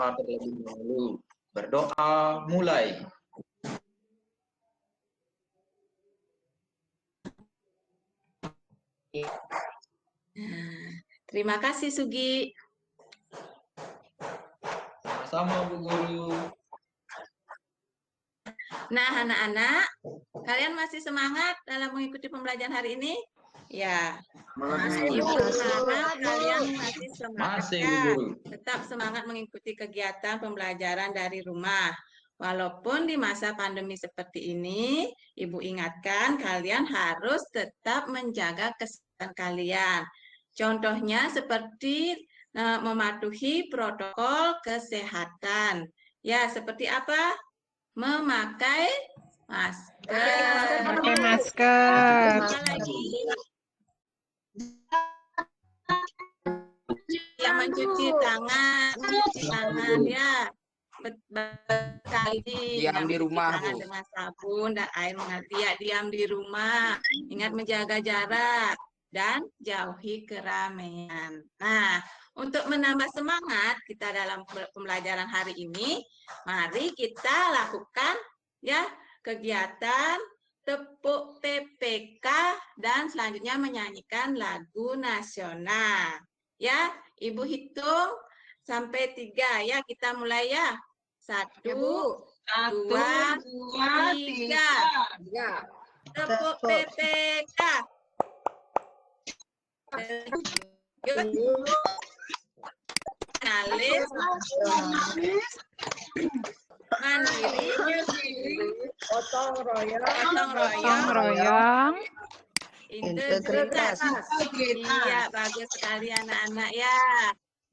berdoa terlebih dahulu. Berdoa mulai. Terima kasih Sugi. Sama-sama Bu Guru. Nah, anak-anak, kalian masih semangat dalam mengikuti pembelajaran hari ini? Ya, Ibu harap kalian masih semangat Masih, ya. Bu Guru. Tetap semangat mengikuti kegiatan pembelajaran dari rumah. Walaupun di masa pandemi seperti ini, Ibu ingatkan kalian harus tetap menjaga kesehatan kalian. Contohnya seperti mematuhi protokol kesehatan. Ya, seperti apa? Memakai masker. Pakai masker. Apa lagi? Ya, mencuci tangan ya. Berkali Diam di rumah, tangan Bu. dengan sabun dan air mengalir. Ya, diam di rumah. Ingat menjaga jarak dan jauhi keramaian. Nah, untuk menambah semangat kita dalam pembelajaran hari ini, mari kita lakukan ya kegiatan tepuk PPK dan selanjutnya menyanyikan lagu nasional. Ya, Ibu hitung sampai 3 ya. Kita mulai ya. 1, 2, 3. Tepuk PPK. Nalis, mandiri, gotong Royong. integritas. Iya, bagus sekali anak-anak ya.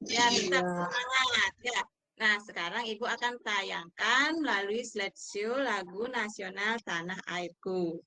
Ya, tetap semangat ya. Nah, sekarang Ibu akan tayangkan melalui slideshow lagu nasional Tanah Airku.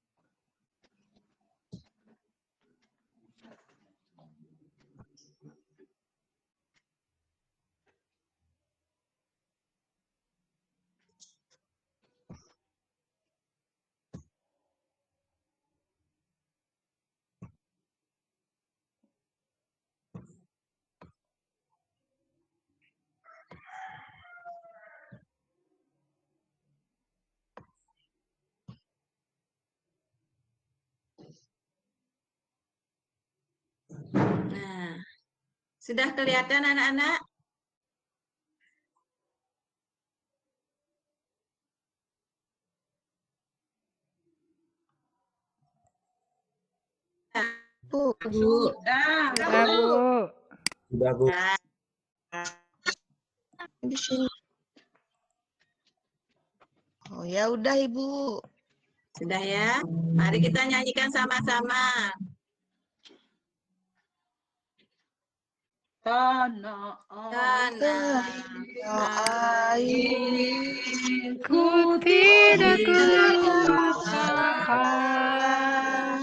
Nah, sudah kelihatan anak-anak? Bu. Sudah. Sudah, Bu. Di sini. Oh ya udah Ibu. Sudah ya? Mari kita nyanyikan sama-sama. Tanah Airku tidak kutakan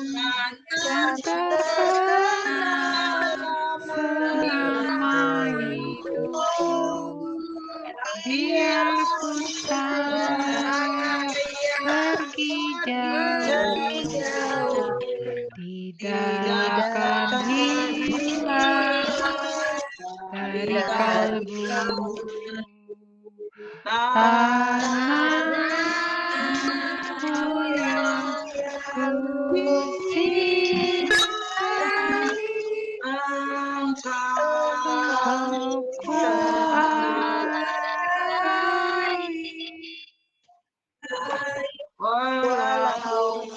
dan terkenal selama hidupku. Biar ku pergi jauh, tidak akan hilang dari kalbu. Tanahku yang ku cinta, kau walaupun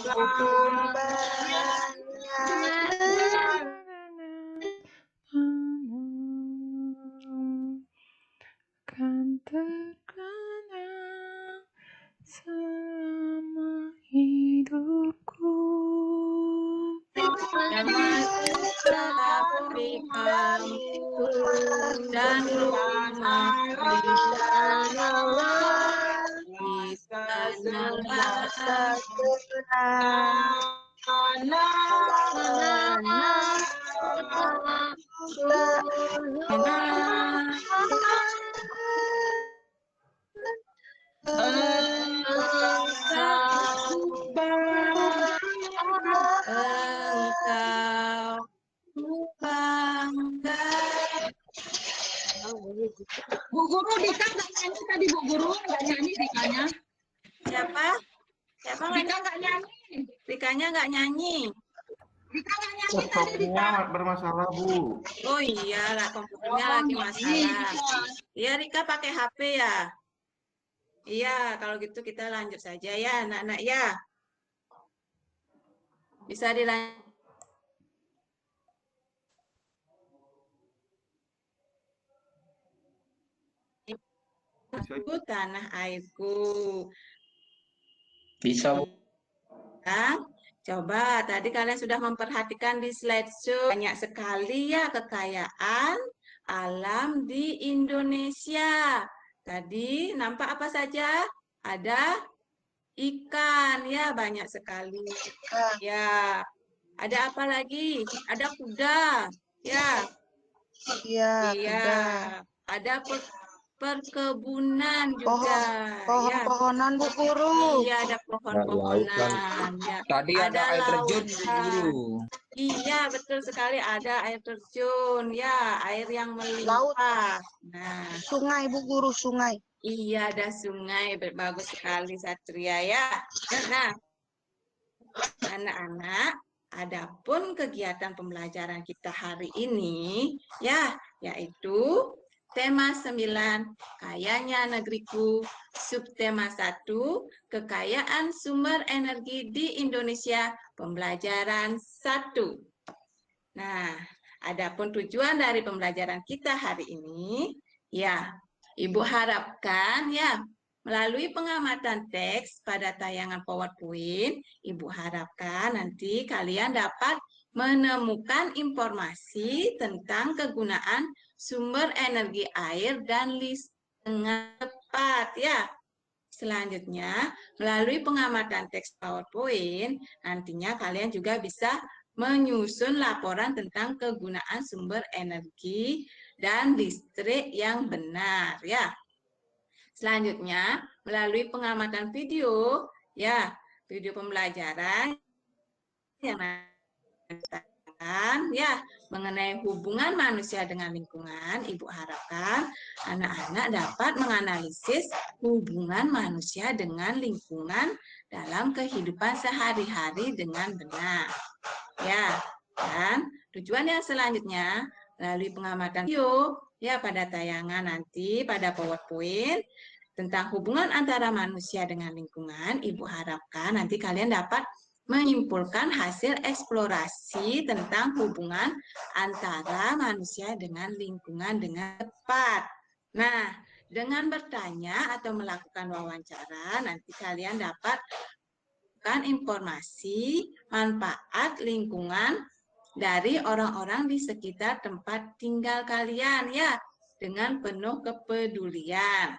kan terkenang selama hidupku. Tapi kampung dan rumah di Bu Guru Dika nggak nyanyi tadi Bu Guru, nggak nyanyi Dikanya. Siapa? Siapa Dika nggak nyanyi. Dikanya nggak nyanyi. Dika nggak nyanyi tadi Dika. Laptopnya bermasalah, Bu. Oh iya lah, komputernya lagi masalah. Iya, Rika pakai HP ya? Iya, kalau gitu kita lanjut saja ya, anak-anak ya. Bisa dilanjut. Tanah airku. Bisa, Bu. Nah, coba tadi kalian sudah memperhatikan di slideshow banyak sekali ya kekayaan alam di Indonesia. Tadi nampak apa saja? Ada ikan ya, banyak sekali. Ya. Ada apa lagi? Ada kuda. Ya. Iya, Iya. Ada perkebunan juga. pohon-pohonan Bu Guru. Iya, ada pohon-pohonan. Ya. Tadi ada air terjun, Bu lautan. Guru. Iya, betul sekali ada air terjun. Ya, air yang melimpah. Nah, Sungai Bu Guru, sungai. iya ada sungai. Bagus sekali Satria ya. Nah, anak-anak, adapun kegiatan pembelajaran kita hari ini ya, yaitu tema 9, Kayanya Negeriku, subtema 1, Kekayaan Sumber Energi di Indonesia, pembelajaran 1. Nah, adapun tujuan dari pembelajaran kita hari ini, ya, Ibu harapkan ya, melalui pengamatan teks pada tayangan PowerPoint, Ibu harapkan nanti kalian dapat menemukan informasi tentang kegunaan sumber energi air dan listrik dengan tepat ya. Selanjutnya, melalui pengamatan teks PowerPoint, nantinya kalian juga bisa menyusun laporan tentang kegunaan sumber energi dan listrik yang benar ya. Selanjutnya, melalui pengamatan video ya, video pembelajaran yang ya mengenai hubungan manusia dengan lingkungan, Ibu harapkan anak-anak dapat menganalisis hubungan manusia dengan lingkungan dalam kehidupan sehari-hari dengan benar. Ya, dan tujuan yang selanjutnya melalui pengamatan video ya pada tayangan nanti pada PowerPoint tentang hubungan antara manusia dengan lingkungan, Ibu harapkan nanti kalian dapat menyimpulkan hasil eksplorasi tentang hubungan antara manusia dengan lingkungan dengan tepat. Nah, dengan bertanya atau melakukan wawancara, nanti kalian dapat memberikan informasi manfaat lingkungan dari orang-orang di sekitar tempat tinggal kalian ya, dengan penuh kepedulian.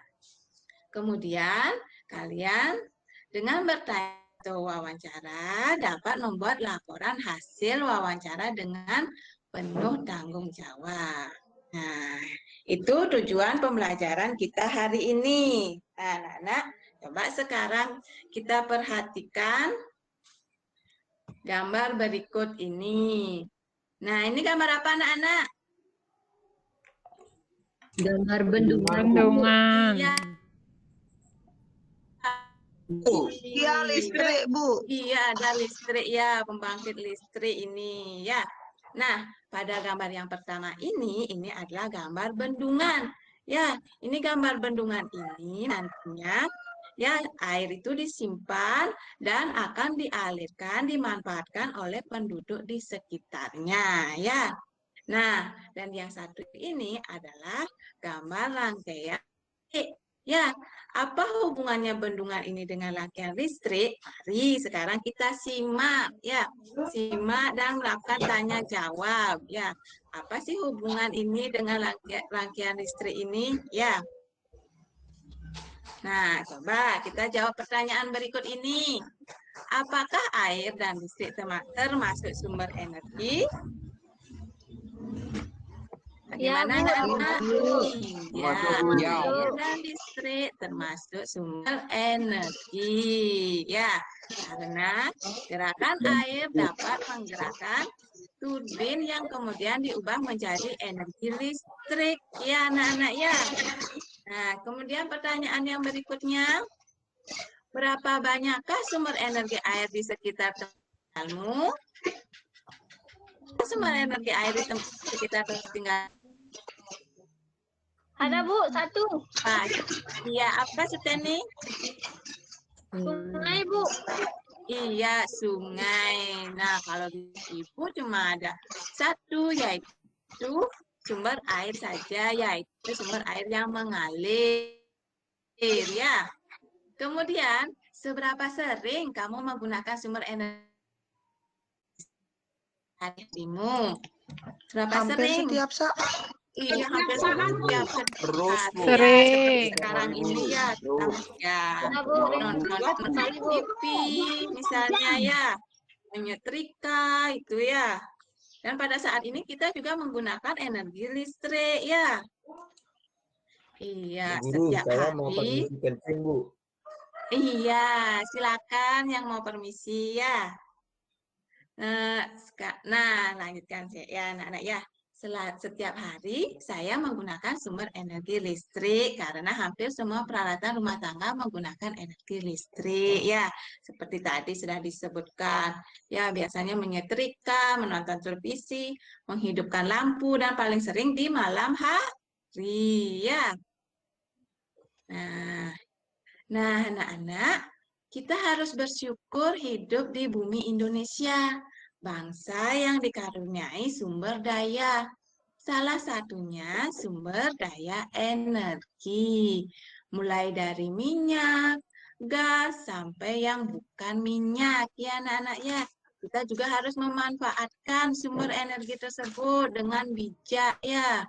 Kemudian kalian dengan bertanya atau wawancara dapat membuat laporan hasil wawancara dengan penuh tanggung jawab. Nah, itu tujuan pembelajaran kita hari ini. Nah, anak-anak, coba sekarang kita perhatikan gambar berikut ini. Nah, ini gambar apa anak-anak? Gambar bendungan. Bendungan. Iya. Iya, listrik Bu. Iya, ada listrik ya, pembangkit listrik ini ya. Nah, pada gambar yang pertama ini adalah gambar bendungan. Ya, ini gambar bendungan ini nantinya ya air itu disimpan dan akan dialirkan, dimanfaatkan oleh penduduk di sekitarnya ya. Nah, dan yang satu ini adalah gambar rangkaian listrik. Ya, apa hubungannya bendungan ini dengan rangkaian listrik? Mari sekarang kita simak ya, simak dan melakukan tanya jawab ya. Apa sih hubungan ini dengan rangkaian listrik ini? Ya. Nah, coba kita jawab pertanyaan berikut ini. Apakah air dan listrik termasuk sumber energi? Bagaimana anak-anak? Ya, air dan listrik termasuk sumber energi. Ya, karena gerakan air dapat menggerakkan turbin yang kemudian diubah menjadi energi listrik. Ya, anak-anak ya. Nah, kemudian pertanyaan yang berikutnya, berapa banyakkah sumber energi air di sekitar tempatmu? Sumber energi air di sekitar tempat tinggal. Ada Bu, 1. Iya, apa Suteni? Sungai Bu. Iya, sungai. Nah, kalau di Ibu cuma ada 1, yaitu sumber air saja, yaitu sumber air yang mengalir. Ya. Kemudian, seberapa sering kamu menggunakan sumber energimu? Seberapa Hampir sering? setiap saat. Iya, hampir setiap Terus, saat. Bu. Ya, Sering. seperti sekarang ini ya, kita ya nonton TV, misalnya ya, menyetrika itu ya. Dan pada saat ini kita juga menggunakan energi listrik ya. Iya, Bu Guru, setiap saya mau hari. permisi penting, Bu. Iya, silakan yang mau permisi ya. Nah, lanjutkan ya, anak-anak ya. Setiap hari saya menggunakan sumber energi listrik karena hampir semua peralatan rumah tangga menggunakan energi listrik ya. Seperti tadi sudah disebutkan. Ya, biasanya menyetrika, menonton televisi, menghidupkan lampu dan paling sering di malam hari ya. Nah, anak-anak, kita harus bersyukur hidup di bumi Indonesia, bangsa yang dikaruniai sumber daya. Salah satunya sumber daya energi, mulai dari minyak, gas, sampai yang bukan minyak. Ya, anak-anak ya, kita juga harus memanfaatkan sumber energi tersebut dengan bijak ya.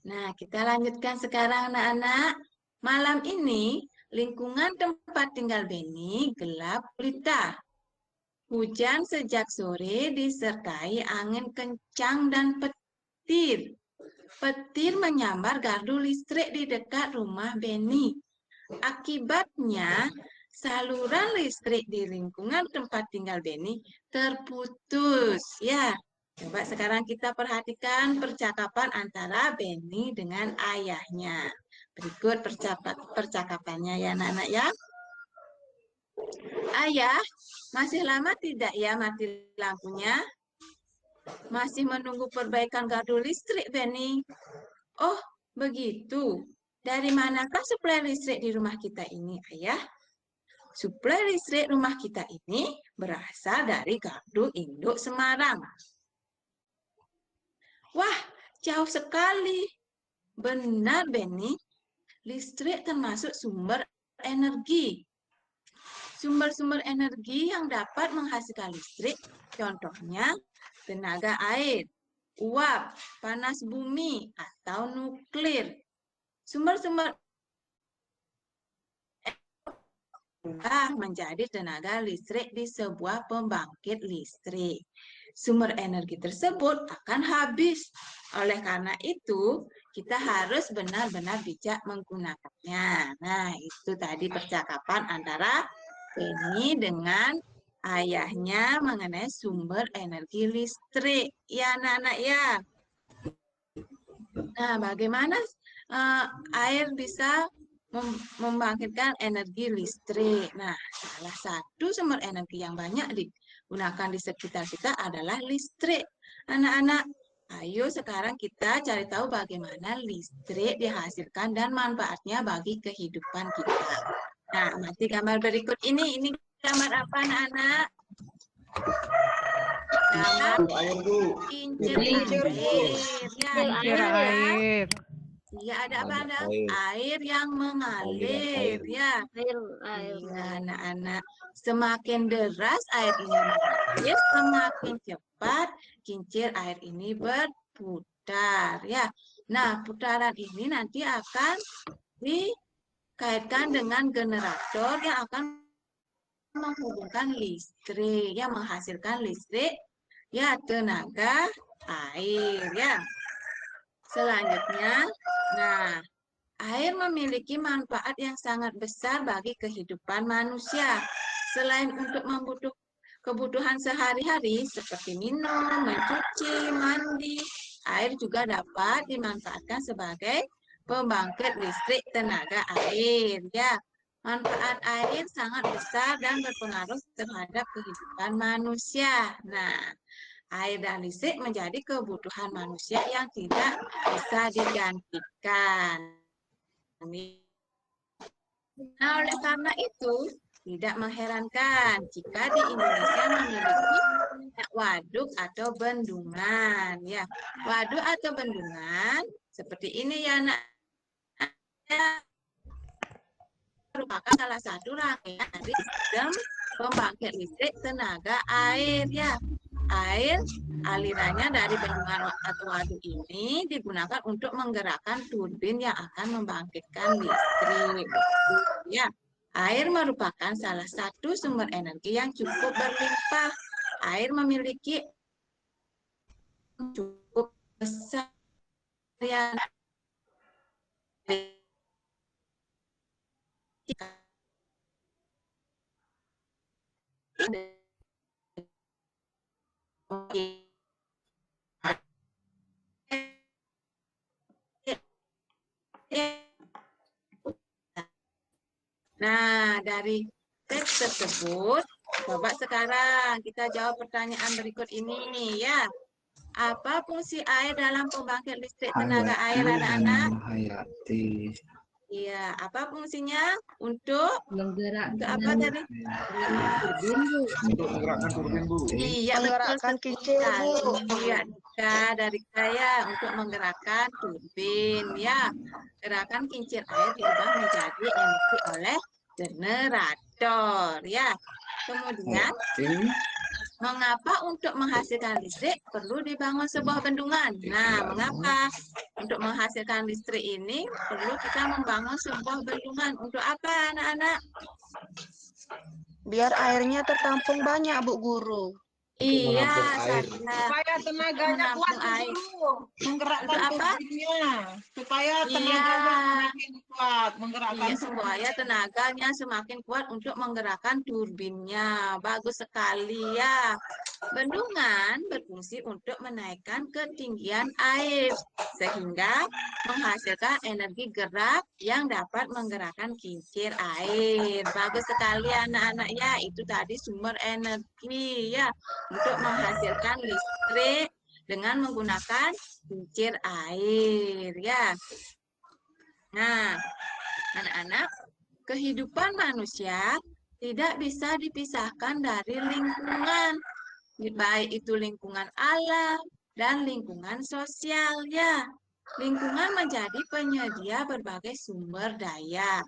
Nah, kita lanjutkan sekarang anak-anak. Malam ini, lingkungan tempat tinggal Beni gelap gulita. Hujan sejak sore disertai angin kencang dan petir. Petir menyambar gardu listrik di dekat rumah Beni. Akibatnya, saluran listrik di lingkungan tempat tinggal Beni terputus. Ya, coba sekarang kita perhatikan percakapan antara Beni dengan ayahnya. Berikut percakapannya ya anak-anak ya. Ayah, masih lama tidak ya mati lampunya? Masih menunggu perbaikan gardu listrik, Beni. Oh, begitu. Dari manakah suplai listrik di rumah kita ini, Ayah? Suplai listrik rumah kita ini berasal dari gardu induk Semarang. Wah, jauh sekali. Benar, Beni. Listrik termasuk sumber energi. Sumber-sumber energi yang dapat menghasilkan listrik, contohnya tenaga air, uap, panas bumi, atau nuklir. Sumber-sumber menjadi tenaga listrik di sebuah pembangkit listrik. Sumber energi tersebut akan habis. Oleh karena itu, kita harus benar-benar bijak menggunakannya. Nah, itu tadi percakapan antara Beni dengan ayahnya mengenai sumber energi listrik. Ya, anak-anak ya. Nah, bagaimana air bisa membangkitkan energi listrik? Nah, salah satu sumber energi yang banyak digunakan di sekitar kita adalah listrik. Anak-anak, ayo sekarang kita cari tahu bagaimana listrik dihasilkan dan manfaatnya bagi kehidupan kita. Nah, amati gambar berikut ini. Ini gambar apa, anak-anak? Gambar kincir air. Kincir air. Ya, ada apa? Ada air yang mengalir. Ya, anak-anak. Semakin deras air ini mengalir, semakin cepat kincir air ini berputar. Ya, nah putaran ini nanti akan dikaitkan dengan generator yang akan menghubungkan listrik, yang menghasilkan listrik, ya tenaga air, ya. Selanjutnya, nah, air memiliki manfaat yang sangat besar bagi kehidupan manusia. Selain untuk kebutuhan sehari-hari seperti minum, mencuci, mandi, air juga dapat dimanfaatkan sebagai pembangkit listrik tenaga air. Ya, manfaat air sangat besar dan berpengaruh terhadap kehidupan manusia. Nah, air dan listrik menjadi kebutuhan manusia yang tidak bisa digantikan. Nah, oleh karena itu, tidak mengherankan jika di Indonesia memiliki banyak waduk atau bendungan. Ya, waduk atau bendungan seperti ini ya, nak. Merupakan salah satu rangkaian dari sistem pembangkit listrik tenaga air. Ya, air alirannya dari bendungan atau waduk ini digunakan untuk menggerakkan turbin yang akan membangkitkan listrik. Ya, air merupakan salah satu sumber energi yang cukup berlimpah. Air memiliki cukup besar yang Nah, dari teks tersebut, coba sekarang kita jawab pertanyaan berikut ini ya. Apa fungsi air dalam pembangkit listrik tenaga air, anak-anak? Hayati. Iya, apa fungsinya? Untuk apa tadi? Untuk menggerakkan turbin, Bu. Iya, betul Menggerakkan kincir, Bu. sekali. Iya, dari saya untuk menggerakkan turbin. Ya, gerakan kincir air diubah menjadi energi oleh generator. Ya, kemudian mengapa untuk menghasilkan listrik perlu dibangun sebuah bendungan? Nah, mengapa untuk menghasilkan listrik ini perlu kita membangun sebuah bendungan? Untuk apa, anak-anak? Biar airnya tertampung banyak, Bu Guru. Iya, air. Supaya tenaganya kuat, menampung air. Bu. Menggerakkan Untuk apa? turbinnya. Supaya Iya. tenaganya semakin kuat. Menggerakkan Iya, supaya tenaganya semakin kuat untuk menggerakkan turbinnya. Bagus sekali ya. Bendungan berfungsi untuk menaikkan ketinggian air sehingga menghasilkan energi gerak yang dapat menggerakkan kincir air. Bagus sekali anak-anak ya. Itu tadi sumber energi ya untuk menghasilkan listrik dengan menggunakan kincir air ya. Nah, anak-anak, kehidupan manusia tidak bisa dipisahkan dari lingkungan, baik itu lingkungan alam dan lingkungan sosial ya. Lingkungan menjadi penyedia berbagai sumber daya.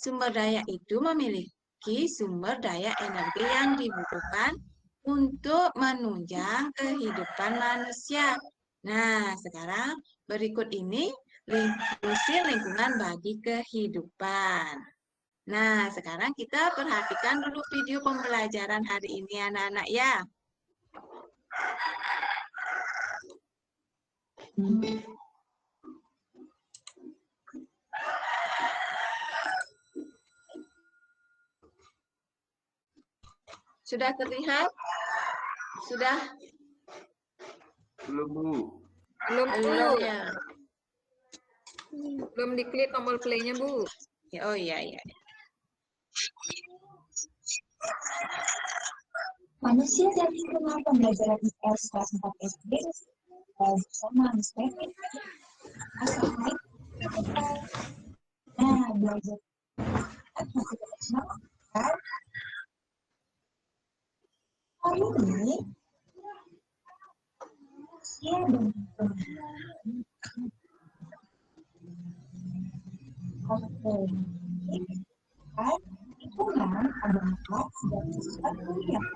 Sumber daya itu memiliki sumber daya energi yang dibutuhkan untuk menunjang kehidupan manusia. Nah, sekarang berikut ini fungsi lingkungan bagi kehidupan. Nah, sekarang kita perhatikan dulu video pembelajaran hari ini anak-anak ya. Sudah terlihat? Sudah? Belum, Bu. Belum ya? Belum diklik tombol play-nya, Bu. Oh iya, iya. Manusia dari rumah pembelajaran IPS kelas 4 SD bersama Miss Kevin. Nah, belajar hari ini manusia dan lingkungan adalah segala sesuatu yang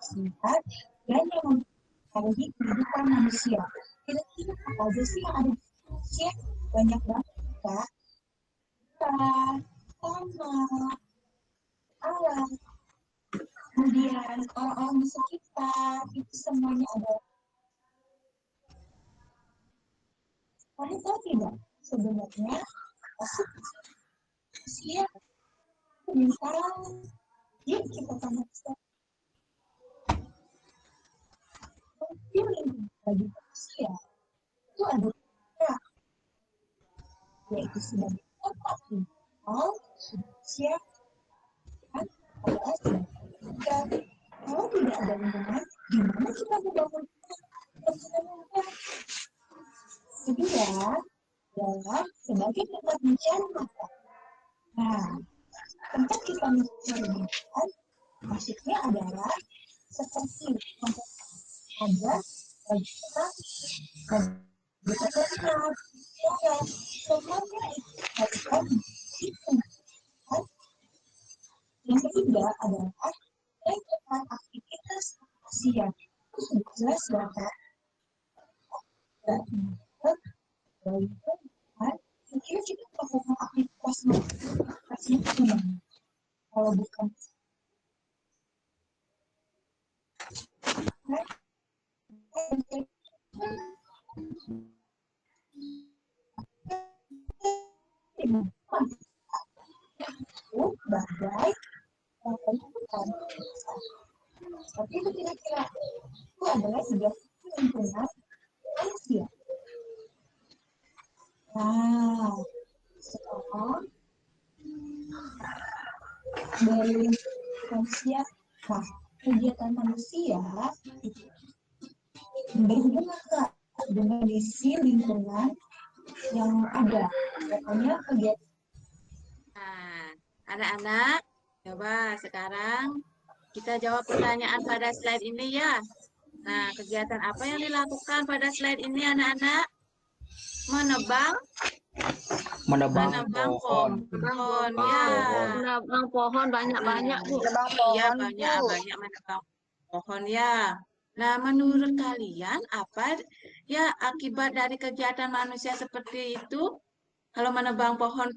singkat dan yang mempengaruhi kehidupan manusia. Kira-kira apa aja sih yang ada di manusia? Banyak banget ya. Tanah, alam, kemudian orang-orang di sekitar, itu semuanya ada. Kalian tahu tidak? Sebenarnya manusia bintang, yuk kita tanya mungkin bagi manusia itu ada tiga, yaitu sebagai tempat tinggal, siap, adalah sebagai tiga. Kalau tidak ada lingkungan, gimana kita membangun lingkungan? Kedua adalah sebagai tempat mencari makan. Nah, tempat kita mencari makan maksudnya adalah seperti tempat ada bagi kita dan bekerja ya semuanya itu. Yang ketiga adalah melakukan aktivitas siang. Itu sudah jelas Bapak. Dan kira kita melakukan aktivitas kalau bukan bagai tapi itu kira-kira itu adalah sebuah lingkungan manusia. Nah, sekarang dari manusia, nah kegiatan manusia itu berhubungan dengan isi lingkungan yang ada. Pokoknya kegiatan. Nah, anak-anak, coba sekarang kita jawab pertanyaan pada slide ini ya. Nah, kegiatan apa yang dilakukan pada slide ini anak-anak? Menebang pohon. Ya. Menebang pohon banyak-banyak, Bu. Iya, banyak menebang pohon ya. Nah, menurut kalian apa ya akibat dari kegiatan manusia seperti itu? Kalau menebang pohon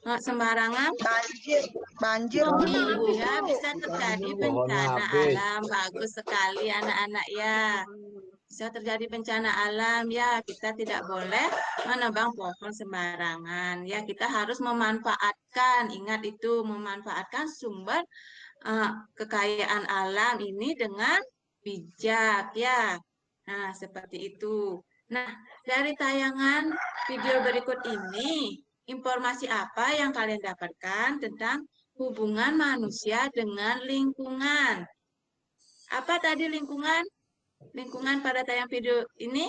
sembarangan, Banjir. iya bisa terjadi bencana alam. Bagus sekali anak-anak ya. Bisa terjadi bencana alam ya. Kita tidak boleh menebang pohon sembarangan ya. Kita harus memanfaatkan, ingat itu, memanfaatkan sumber kekayaan alam ini dengan bijak ya. Nah, seperti itu. Nah, dari tayangan video berikut ini, informasi apa yang kalian dapatkan tentang hubungan manusia dengan lingkungan? Apa tadi lingkungan? Lingkungan pada tayang video ini?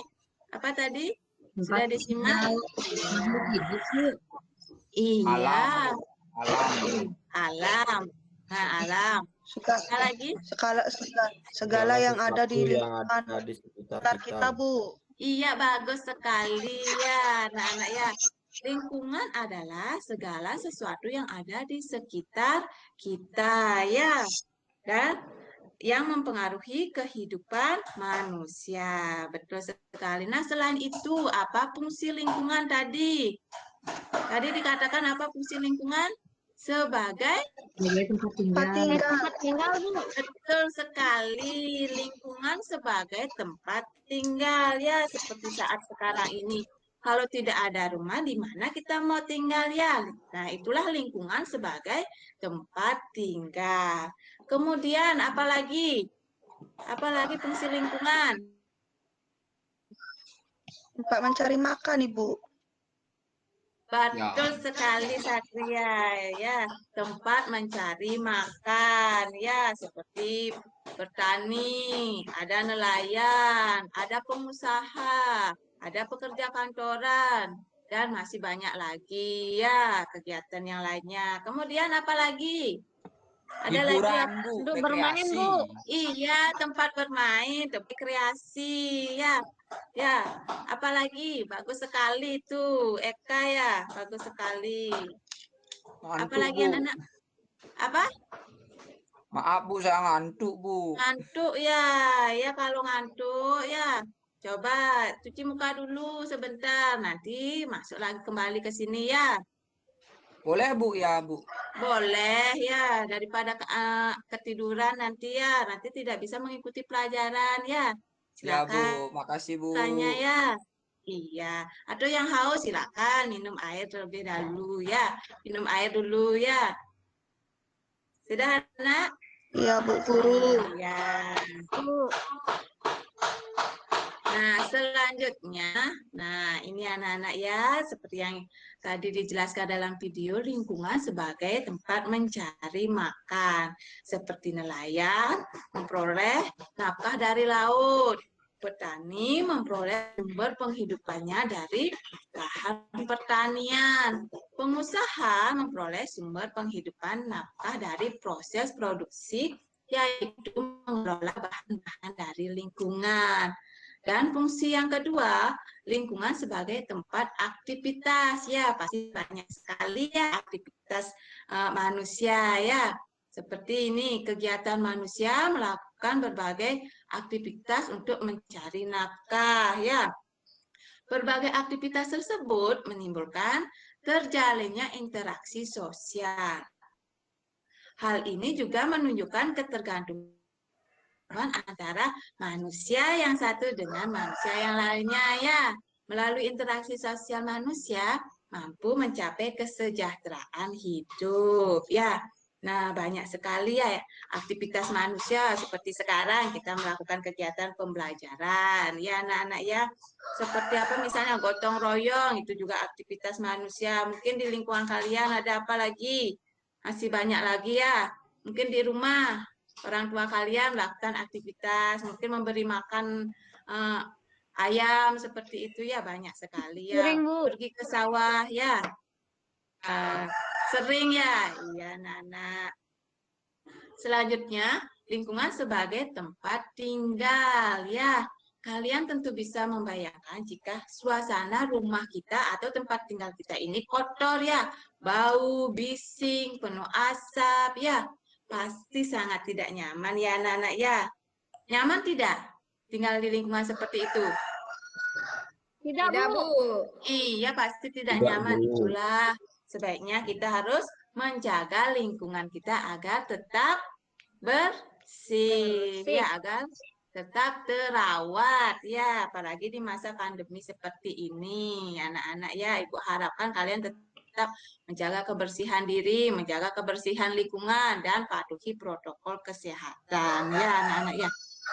Apa tadi? Sudah disimak? Iya. Alam. Nah, alam. Apa lagi? Segala yang ada di lingkungan sekitar kita, Bu. Iya, bagus sekali ya, anak-anak ya. Lingkungan adalah segala sesuatu yang ada di sekitar kita ya. Dan yang mempengaruhi kehidupan manusia. Betul sekali. Nah, selain itu, apa fungsi lingkungan tadi? Tadi dikatakan apa fungsi lingkungan? Sebagai Tempat tinggal. betul sekali, lingkungan sebagai tempat tinggal ya, seperti saat sekarang ini. Kalau tidak ada rumah, di mana kita mau tinggal ya? Nah, itulah lingkungan sebagai tempat tinggal. Kemudian apalagi? Apalagi fungsi lingkungan? Tempat mencari makan, Ibu. Betul sekali Satria ya, tempat mencari makan ya, seperti bertani, ada nelayan, ada pengusaha, ada pekerja kantoran, dan masih banyak lagi ya kegiatan yang lainnya. Kemudian apa lagi? Ada lagi Untuk bermain, Bu. Iya, tempat bermain, tempat kreasi ya. Ya, apalagi bagus sekali itu Eka ya, bagus sekali. Apalagi anak-anak? Apa? Maaf Bu, saya ngantuk Bu. Ngantuk ya, ya kalau ngantuk ya. Coba cuci muka dulu sebentar, nanti masuk lagi kembali ke sini ya. Boleh Bu ya Bu? Boleh ya, daripada ketiduran nanti ya, nanti tidak bisa mengikuti pelajaran ya. Ya Silakan. Bu, makasih Bu. Tanya ya. Iya, atau yang haus silakan minum air terlebih dahulu ya. Minum air dulu ya. Sudah, Anak? Iya, Bu Guru. Iya. Nah, selanjutnya, nah ini anak-anak ya, seperti yang tadi dijelaskan dalam video, lingkungan sebagai tempat mencari makan. Seperti nelayan memperoleh nafkah dari laut. Petani memperoleh sumber penghidupannya dari lahan pertanian. Pengusaha memperoleh sumber penghidupan nafkah dari proses produksi, yaitu mengelola bahan-bahan dari lingkungan. Dan fungsi yang kedua, lingkungan sebagai tempat aktivitas. Ya, pasti banyak sekali ya aktivitas manusia ya. Seperti ini, kegiatan manusia melakukan berbagai aktivitas untuk mencari nafkah ya. Berbagai aktivitas tersebut menimbulkan terjalinnya interaksi sosial. Hal ini juga menunjukkan ketergantungan antara manusia yang satu dengan manusia yang lainnya ya. Melalui interaksi sosial manusia mampu mencapai kesejahteraan hidup ya. Nah, banyak sekali ya aktivitas manusia seperti sekarang kita melakukan kegiatan pembelajaran ya anak-anak ya. Seperti apa misalnya gotong royong, itu juga aktivitas manusia. Mungkin di lingkungan kalian ada apa lagi? Masih banyak lagi ya. Mungkin di rumah orang tua kalian melakukan aktivitas, mungkin memberi makan ayam seperti itu ya, banyak sekali ya. Sering, Bu. Pergi ke sawah ya. Sering ya, iya anak-anak. Selanjutnya, lingkungan sebagai tempat tinggal ya. Kalian tentu bisa membayangkan jika suasana rumah kita atau tempat tinggal kita ini kotor ya, bau, bising, penuh asap ya. Pasti sangat tidak nyaman ya anak-anak ya. Nyaman tidak tinggal di lingkungan seperti itu? Tidak, Tidak, Bu. Bu. Iya, pasti tidak Tidak, nyaman. Bu. Itulah sebaiknya kita harus menjaga lingkungan kita agar tetap bersih, ya, agar tetap terawat, ya, apalagi di masa pandemi seperti ini, anak-anak ya. Ibu harapkan kalian tetap menjaga kebersihan diri, menjaga kebersihan lingkungan, dan patuhi protokol kesehatan, ya, anak-anak ya.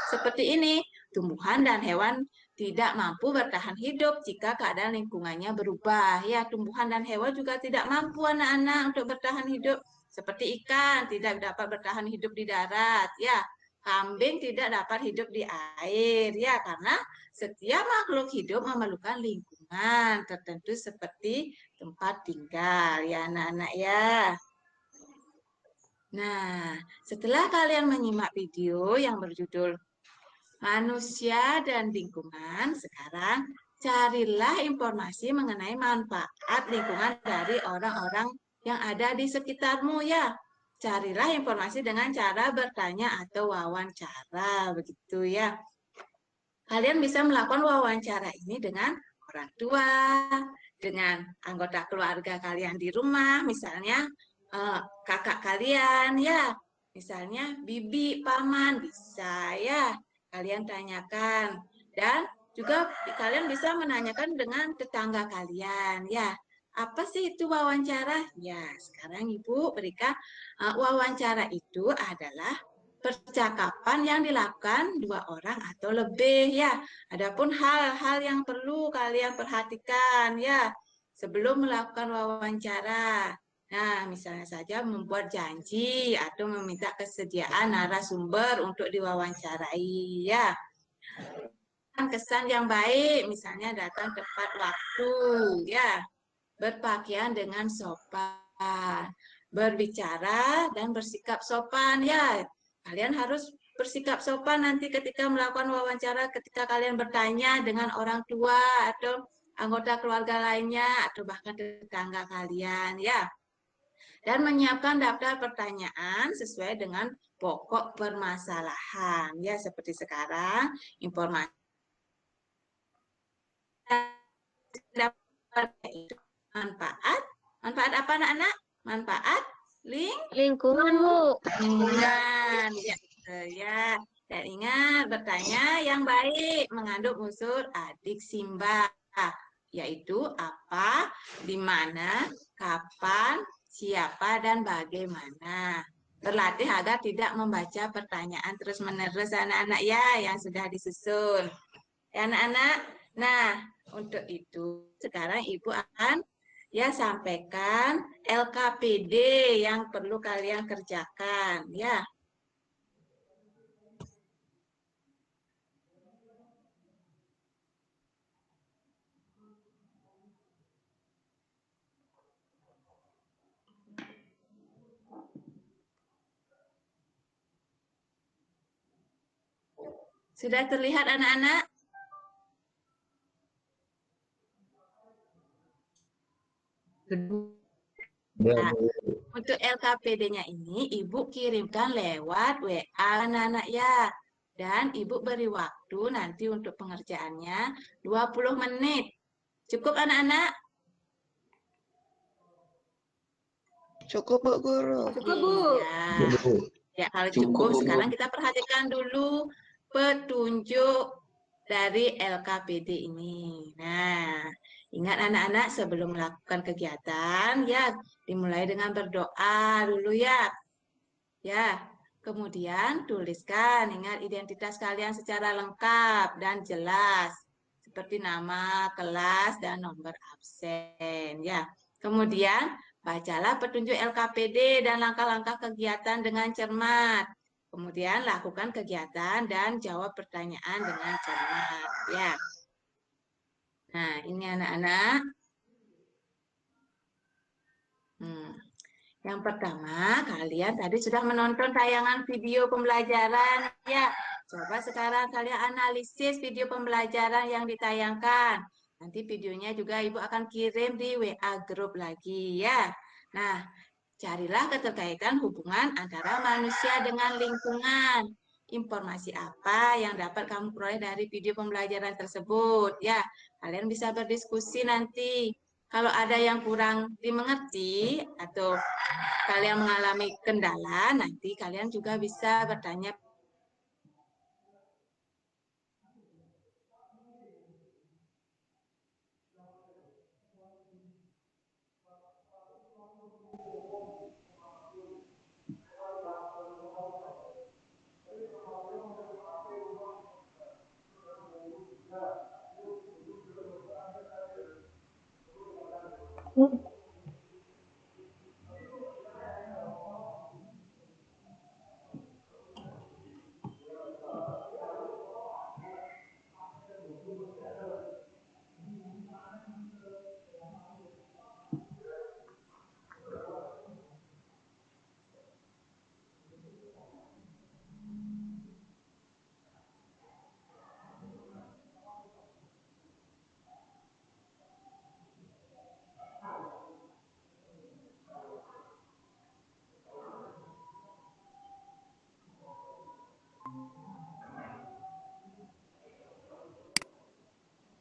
Seperti ini, tumbuhan dan hewan tidak mampu bertahan hidup jika keadaan lingkungannya berubah. Ya, tumbuhan dan hewan juga tidak mampu anak-anak untuk bertahan hidup. Seperti ikan tidak dapat bertahan hidup di darat. Ya, kambing tidak dapat hidup di air. Ya, karena setiap makhluk hidup memerlukan lingkungan tertentu seperti tempat tinggal. Ya, anak-anak ya. Nah, setelah kalian menyimak video yang berjudul Manusia dan Lingkungan, sekarang carilah informasi mengenai manfaat lingkungan dari orang-orang yang ada di sekitarmu ya. Carilah informasi dengan cara bertanya atau wawancara, begitu ya. Kalian bisa melakukan wawancara ini dengan orang tua, dengan anggota keluarga kalian di rumah, misalnya kakak kalian ya, misalnya bibi, paman, bisa ya. Kalian tanyakan, dan juga kalian bisa menanyakan dengan tetangga kalian ya. Apa sih itu wawancara? Ya, sekarang Ibu berikan wawancara itu adalah percakapan yang dilakukan dua orang atau lebih ya. Adapun hal-hal yang perlu kalian perhatikan ya sebelum melakukan wawancara. Nah, misalnya saja membuat janji atau meminta kesediaan narasumber untuk diwawancarai ya. Kesan yang baik, misalnya datang tepat waktu ya. Berpakaian dengan sopan, berbicara dan bersikap sopan ya. Kalian harus bersikap sopan nanti ketika melakukan wawancara, ketika kalian bertanya dengan orang tua atau anggota keluarga lainnya atau bahkan tetangga kalian ya. Dan menyiapkan daftar pertanyaan sesuai dengan pokok permasalahan. Ya, seperti sekarang, informasi manfaat. Manfaat apa anak-anak? Manfaat Lingkungan, Bu. lingkungan. Ya. Dan ingat, bertanya yang baik mengandung unsur adik simbah, yaitu apa, di mana, kapan, siapa, dan bagaimana. Berlatih agar tidak membaca pertanyaan terus-menerus anak-anak ya yang sudah disusun. Ya anak-anak. Nah, untuk itu sekarang Ibu akan ya sampaikan LKPD yang perlu kalian kerjakan ya. Sudah terlihat anak-anak? Nah, untuk LKPD-nya ini Ibu kirimkan lewat WA anak-anak ya. Dan Ibu beri waktu nanti untuk pengerjaannya 20 menit. Cukup anak-anak? Cukup Bu Guru. Cukup, Bu. Ya, kalau Cukup, cukup, Bu. sekarang kita perhatikan dulu petunjuk dari LKPD ini. Nah, ingat anak-anak sebelum melakukan kegiatan, ya dimulai dengan berdoa dulu ya. Ya, kemudian tuliskan, ingat identitas kalian secara lengkap dan jelas. Seperti nama, kelas, dan nomor absen. Ya, kemudian bacalah petunjuk LKPD dan langkah-langkah kegiatan dengan cermat. Kemudian lakukan kegiatan dan jawab pertanyaan dengan cermat. Ya. Nah, ini anak-anak. Yang pertama, kalian tadi sudah menonton tayangan video pembelajaran. Ya, coba sekarang kalian analisis video pembelajaran yang ditayangkan. Nanti videonya juga Ibu akan kirim di WA grup lagi ya. Nah, carilah keterkaitan hubungan antara manusia dengan lingkungan. Informasi apa yang dapat kamu peroleh dari video pembelajaran tersebut? Ya, kalian bisa berdiskusi nanti. Kalau ada yang kurang dimengerti atau kalian mengalami kendala, nanti kalian juga bisa bertanya.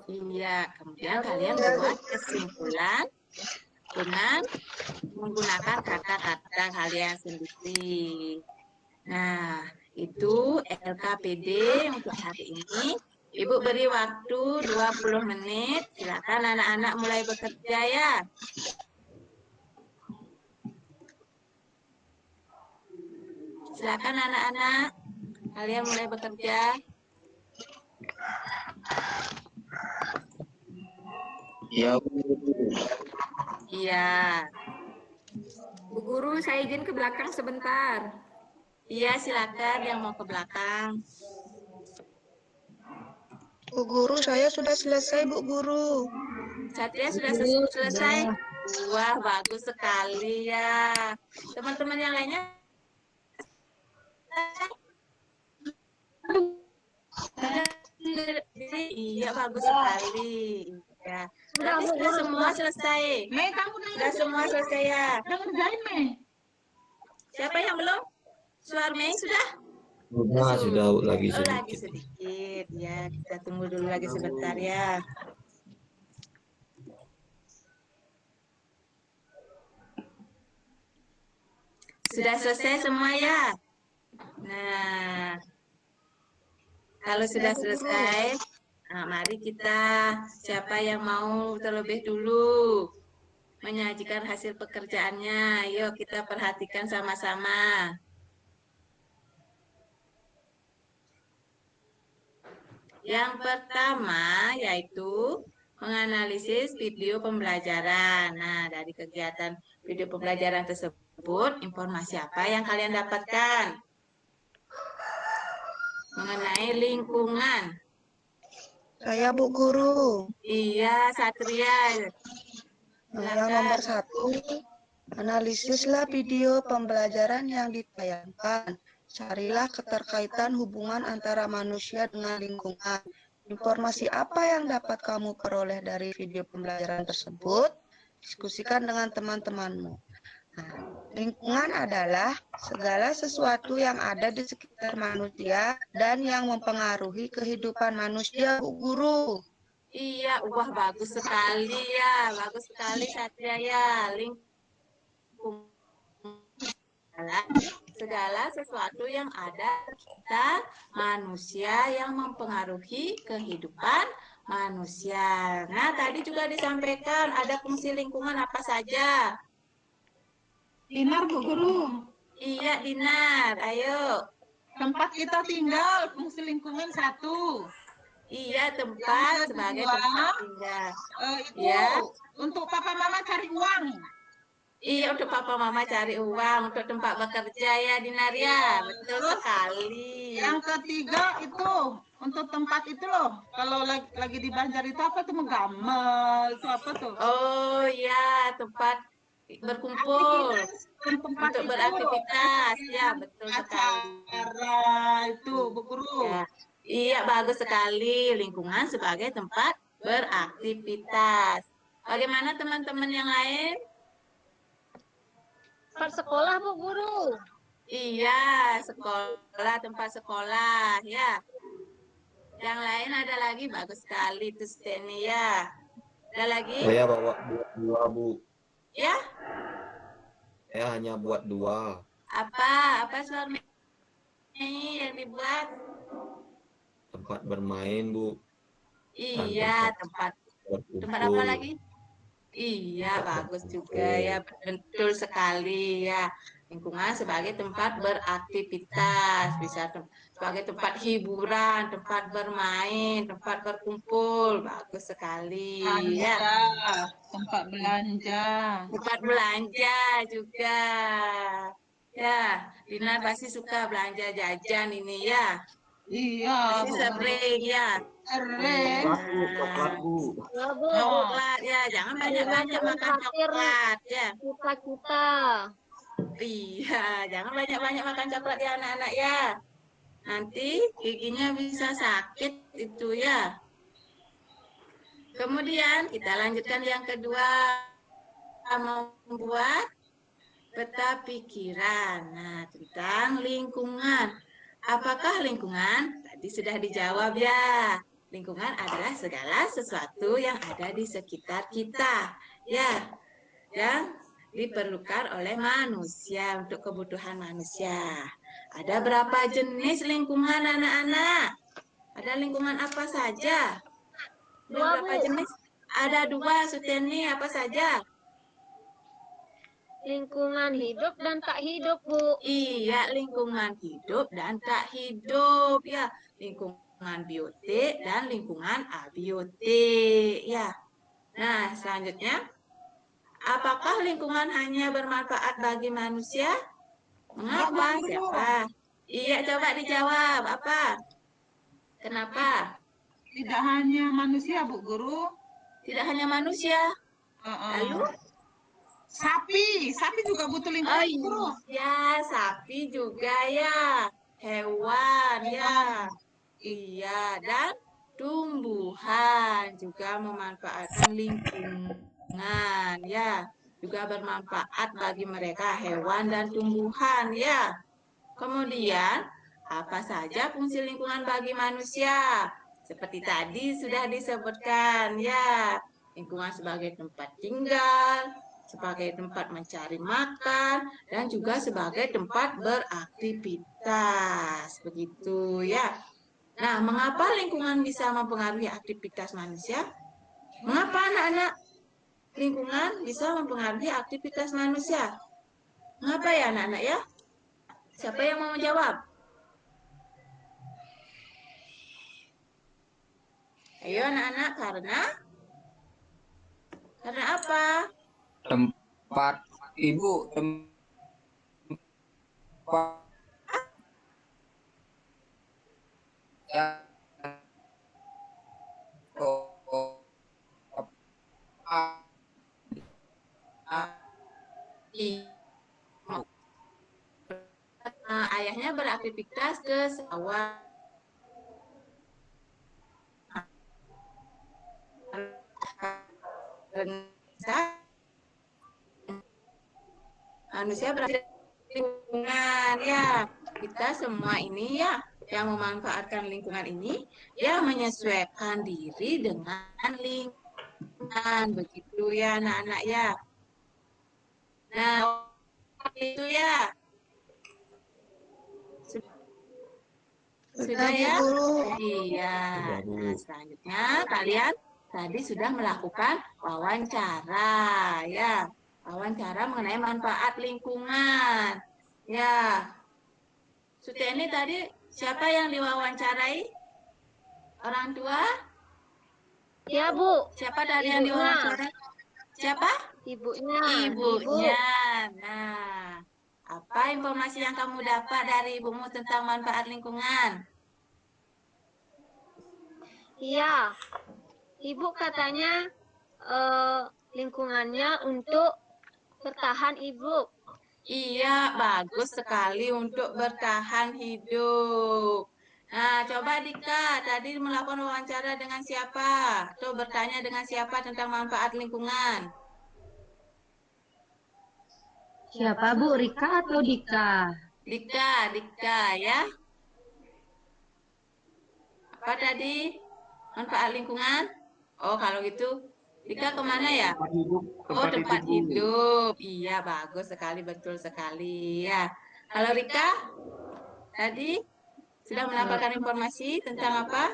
Iya, kemudian kalian buat kesimpulan dengan menggunakan kata-kata kalian sendiri. Nah, itu LKPD untuk hari ini. Ibu beri waktu 20 menit. Silakan anak-anak mulai bekerja ya. Silakan anak-anak, kalian mulai bekerja. Ya, Bu. Iya. Bu Guru, saya izin ke belakang sebentar. Iya, silakan yang mau ke belakang. Bu Guru, saya sudah selesai Bu Guru. Satria sudah selesai. Wah, bagus sekali ya. Teman-teman yang lainnya? Iya, bagus sekali. Ya. Berarti sudah semua selesai. Mei, kamu Sudah semua selesai ya. udah ngerjain, Mei? Siapa yang belum? Suarmei sudah? Sudah lagi Oh, lagi sedikit. sedikit. Ya, kita tunggu dulu lagi sebentar ya. Sudah selesai semua ya? Nah, kalau sudah selesai, nah, mari kita, siapa yang mau terlebih dulu menyajikan hasil pekerjaannya? Yuk kita perhatikan sama-sama. Yang pertama yaitu menganalisis video pembelajaran. Nah, dari kegiatan video pembelajaran tersebut, informasi apa yang kalian dapatkan? Mengenai lingkungan. Saya Bu Guru. Iya, Satria. Yang nomor 1, analisislah video pembelajaran yang ditayangkan. Carilah keterkaitan hubungan antara manusia dengan lingkungan. Informasi apa yang dapat kamu peroleh dari video pembelajaran tersebut? Diskusikan dengan teman-temanmu. Nah, lingkungan adalah segala sesuatu yang ada di sekitar manusia dan yang mempengaruhi kehidupan manusia, Bu Guru. Iya, wah bagus sekali ya. Bagus sekali Satria ya. Lingkungan adalah segala sesuatu yang ada kita manusia yang mempengaruhi kehidupan manusia. Nah, tadi juga disampaikan ada fungsi lingkungan apa saja. Dinar, Bu Guru. Iya, Dinar. Ayo. Tempat kita tinggal, fungsi lingkungan 1. Iya, tempat sebagai tempat tinggal. Itu Ya. untuk papa mama cari uang. Iya, untuk papa mama cari uang, untuk tempat bekerja ya, Dinar ya. Betul sekali. Yang ketiga itu untuk tempat itu loh. Kalau lagi di Banjar itu apa tuh, menggamel itu apa tuh? Oh ya, tempat berkumpul Tempat untuk itu. beraktivitas. Ya, betul sekali. Acara itu, Bu Guru. Ya. Iya, bagus sekali. Lingkungan sebagai tempat beraktivitas. Bagaimana teman-teman yang lain? Tempat sekolah, Bu Guru. Iya, sekolah, tempat sekolah, ya. Yang lain ada lagi, bagus sekali itu Steny ya. Ada lagi? Saya bawa buat 2, Bu. Ya, Saya hanya buat 2. apa suami yang dibuat? Tempat bermain, Bu. Iya, tempat apa Berkumpul. lagi? Iya, bagus juga ya, betul sekali ya. Lingkungan sebagai tempat beraktivitas, bisa sebagai tempat hiburan, tempat bermain, tempat berkumpul, bagus sekali ya. Tempat belanja. Tempat belanja juga. Ya, Dinar pasti suka belanja jajan ini ya. Iya, Pasti Bu. sering ya. Keren. Coklat, Bu. Ya, Bu. Coklat ya, jangan banyak-banyak makan coklat ya. Kita. Iya, jangan banyak-banyak makan coklat ya anak-anak ya. Nanti giginya bisa sakit itu ya. Kemudian kita lanjutkan yang kedua, membuat peta pikiran. Nah, tentang lingkungan. Apakah lingkungan? Tadi sudah dijawab ya. Lingkungan adalah segala sesuatu yang ada di sekitar kita. Ya, yang diperlukan oleh manusia untuk kebutuhan manusia. Ada berapa jenis lingkungan anak-anak? Ada lingkungan apa saja? Ada 2, berapa Bu. jenis? Ada 2, Suteni, apa saja? Lingkungan hidup dan tak hidup, Bu. Iya, lingkungan hidup dan tak hidup ya. Lingkungan biotik dan lingkungan abiotik ya. Nah, selanjutnya, apakah lingkungan hanya bermanfaat bagi manusia? Mengapa? Siapa? Iya, coba dijawab. Apa? Kenapa? Tidak hanya manusia, Bu Guru. Tidak hanya manusia. Lalu? Sapi juga butuh Oh lingkungan, Bu Guru. iya, sapi juga ya. Hewan ya. Iya, dan tumbuhan juga memanfaatkan lingkungan ya. Juga bermanfaat bagi mereka hewan dan tumbuhan ya. Kemudian, apa saja fungsi lingkungan bagi manusia? Seperti tadi sudah disebutkan ya. Lingkungan sebagai tempat tinggal, sebagai tempat mencari makan, dan juga sebagai tempat beraktivitas. Begitu ya. Nah, mengapa lingkungan bisa mempengaruhi aktivitas manusia? Mengapa anak-anak lingkungan bisa mempengaruhi aktivitas manusia? Mengapa ya anak-anak ya? Siapa yang mau menjawab? Ayo anak-anak, karena apa? Tempat Ibu, tempat ya. Ayahnya beraktivitas ke sawah. Manusia berada di lingkungan ya. Kita semua ini ya yang memanfaatkan lingkungan ini ya menyesuaikan diri dengan lingkungan, begitu ya anak-anak ya. Nah, itu ya. Sudah ya? Iya. Nah, selanjutnya kalian tadi sudah melakukan wawancara ya. Wawancara mengenai manfaat lingkungan. Ya. Suteni tadi siapa yang diwawancarai? Orang tua? Ya, Bu. Siapa dari yang diwawancarai? Siapa? Ibunya. Ibunya. Nah, apa informasi yang kamu dapat dari ibumu tentang manfaat lingkungan? Iya. Ibu katanya lingkungannya untuk bertahan hidup. Iya, bagus sekali untuk bertahan hidup. Nah, coba Dika, tadi melakukan wawancara dengan siapa? Atau bertanya dengan siapa tentang manfaat lingkungan? Siapa Bu, Rika atau Dika? Dika ya. Apa tadi? Manfaat lingkungan? Oh, kalau gitu Dika kemana ya? Tempat hidup. Iya, bagus sekali, betul sekali ya. Kalau Rika, tadi sudah mendapatkan informasi tentang apa?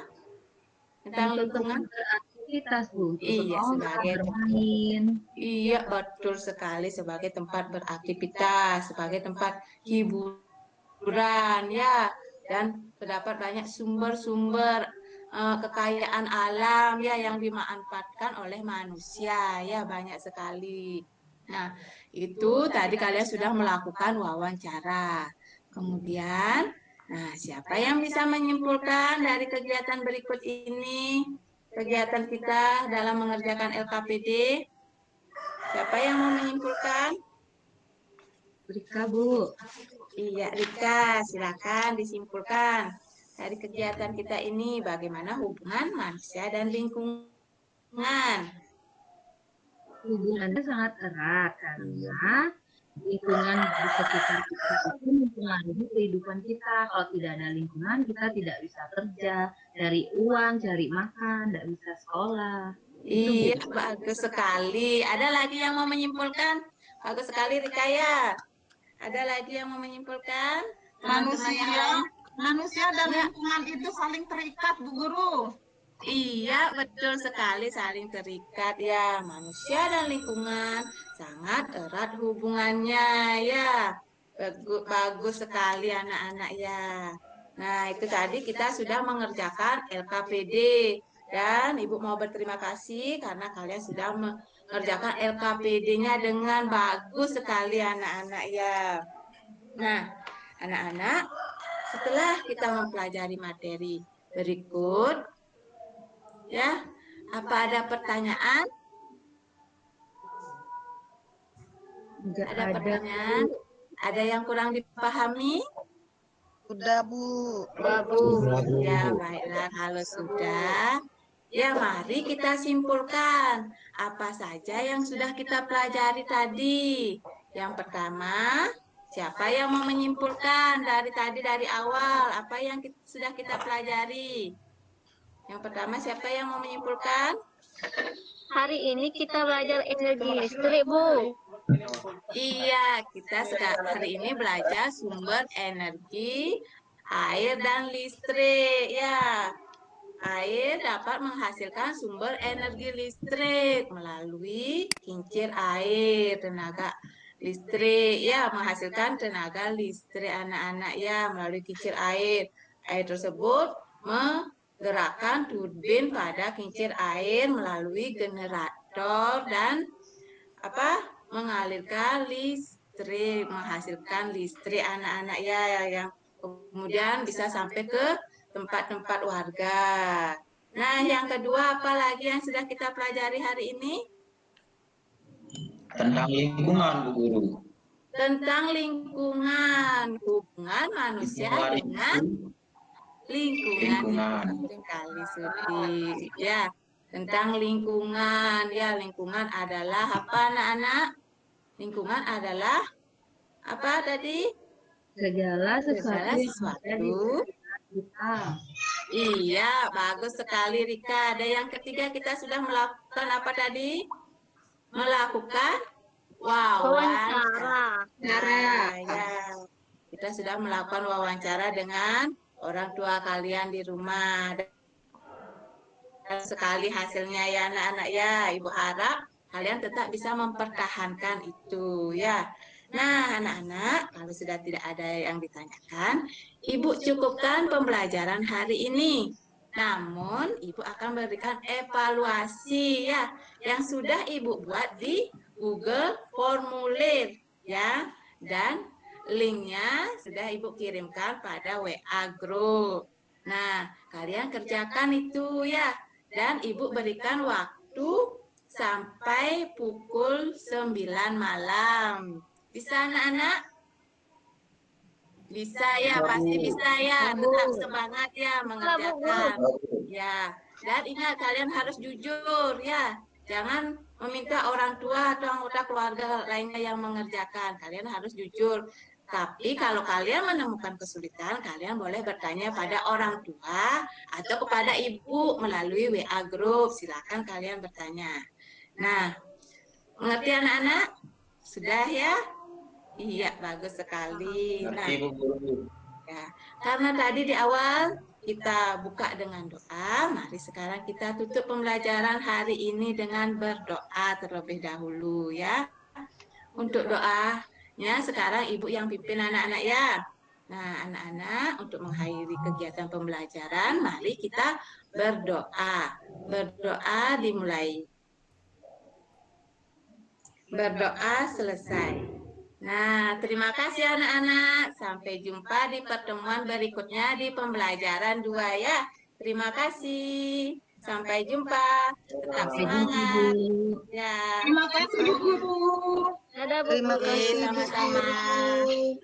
Tentang lingkungan? Beraktivitas Bu. Iya, sebagai bermain. Iya, betul sekali, sebagai tempat beraktivitas, sebagai tempat hiburan ya. Dan terdapat banyak sumber-sumber kekayaan alam ya yang dimanfaatkan oleh manusia ya, banyak sekali. Nah, itu tadi kalian sudah melakukan wawancara. Kemudian, nah siapa yang bisa menyimpulkan dari kegiatan berikut ini? Kegiatan kita dalam mengerjakan LKPD. Siapa yang mau menyimpulkan? Rika Bu. Iya, Rika, silakan disimpulkan. Dari kegiatan kita ini, bagaimana hubungan manusia dan lingkungan? Hubungannya sangat erat karena lingkungan di sekitar kita itu mempengaruhi kehidupan kita. Kalau tidak ada lingkungan, kita tidak bisa kerja, cari uang, cari makan, tidak bisa sekolah. Iya, bagus sekali. Ada lagi yang mau menyimpulkan? Bagus sekali, Rika ya. Ada lagi yang mau menyimpulkan? Manusia dan lingkungan itu saling terikat, Bu Guru. Iya, betul sekali, saling terikat ya. Manusia dan lingkungan sangat erat hubungannya ya. Bagus sekali anak-anak ya. Nah, itu tadi kita sudah mengerjakan LKPD. Dan Ibu mau berterima kasih karena kalian sudah mengerjakan LKPD-nya dengan bagus sekali anak-anak ya. Nah, anak-anak, setelah kita mempelajari materi berikut, ya, apa ada pertanyaan? Ada pertanyaan? Ada yang kurang dipahami? Sudah, Bu. Ya, baiklah kalau sudah. Ya, mari kita simpulkan apa saja yang sudah kita pelajari tadi. Yang pertama, siapa yang mau menyimpulkan dari awal apa yang sudah kita pelajari? Yang pertama, siapa yang mau menyimpulkan? Hari ini kita belajar energi listrik, Bu. Iya, kita hari ini belajar sumber energi, air dan listrik. Ya, air dapat menghasilkan sumber energi listrik melalui kincir air, tenaga listrik. Ya, menghasilkan tenaga listrik anak-anak ya melalui kincir air. Air tersebut gerakan turbin pada kincir air melalui generator dan mengalirkan listrik, menghasilkan listrik anak-anak ya, yang kemudian bisa sampai ke tempat-tempat warga. Nah, yang kedua apa lagi yang sudah kita pelajari hari ini? Tentang lingkungan, Bu Guru. Tentang lingkungan, hubungan manusia dengan lingkungan. Sekali Sudi. Ya, tentang lingkungan. Ya, lingkungan adalah apa anak-anak? Lingkungan adalah apa tadi? Segala sesuatu kita. Iya, bagus sekali Rika. Dan yang ketiga kita sudah melakukan apa tadi? Melakukan wawancara. Ya. Kita sudah melakukan wawancara dengan orang tua kalian di rumah. Dan sekali hasilnya ya anak-anak ya, Ibu harap kalian tetap bisa mempertahankan itu ya. Nah, anak-anak, kalau sudah tidak ada yang ditanyakan, Ibu cukupkan pembelajaran hari ini. Namun, Ibu akan memberikan evaluasi ya, yang sudah Ibu buat di Google Formulir ya. Dan linknya sudah Ibu kirimkan pada WA Group. Nah, kalian kerjakan itu ya. Dan Ibu berikan waktu sampai pukul 9 malam. Bisa anak-anak? Bisa ya, pasti bisa ya. Tetap semangat ya mengerjakan. Ya, dan ingat kalian harus jujur ya. Jangan meminta orang tua atau anggota keluarga lainnya yang mengerjakan. Kalian harus jujur. Tapi kalau kalian menemukan kesulitan, kalian boleh bertanya pada orang tua atau kepada ibu melalui WA Group. Silakan kalian bertanya. Nah, mengerti anak-anak? Sudah ya? Iya, bagus sekali. Nah, ya, karena tadi di awal kita buka dengan doa, mari sekarang kita tutup pembelajaran hari ini dengan berdoa terlebih dahulu ya. Untuk doanya sekarang Ibu yang pimpin anak-anak ya. Nah, anak-anak untuk mengakhiri kegiatan pembelajaran, mari kita berdoa. Berdoa dimulai. Berdoa selesai. Nah, terima kasih anak-anak. Sampai jumpa di pertemuan berikutnya di pembelajaran 2 ya. Terima kasih. Sampai jumpa. Tetap semangat. Ya. Terima kasih Bu Guru. Terima kasih Bu Sama-sama. Guru.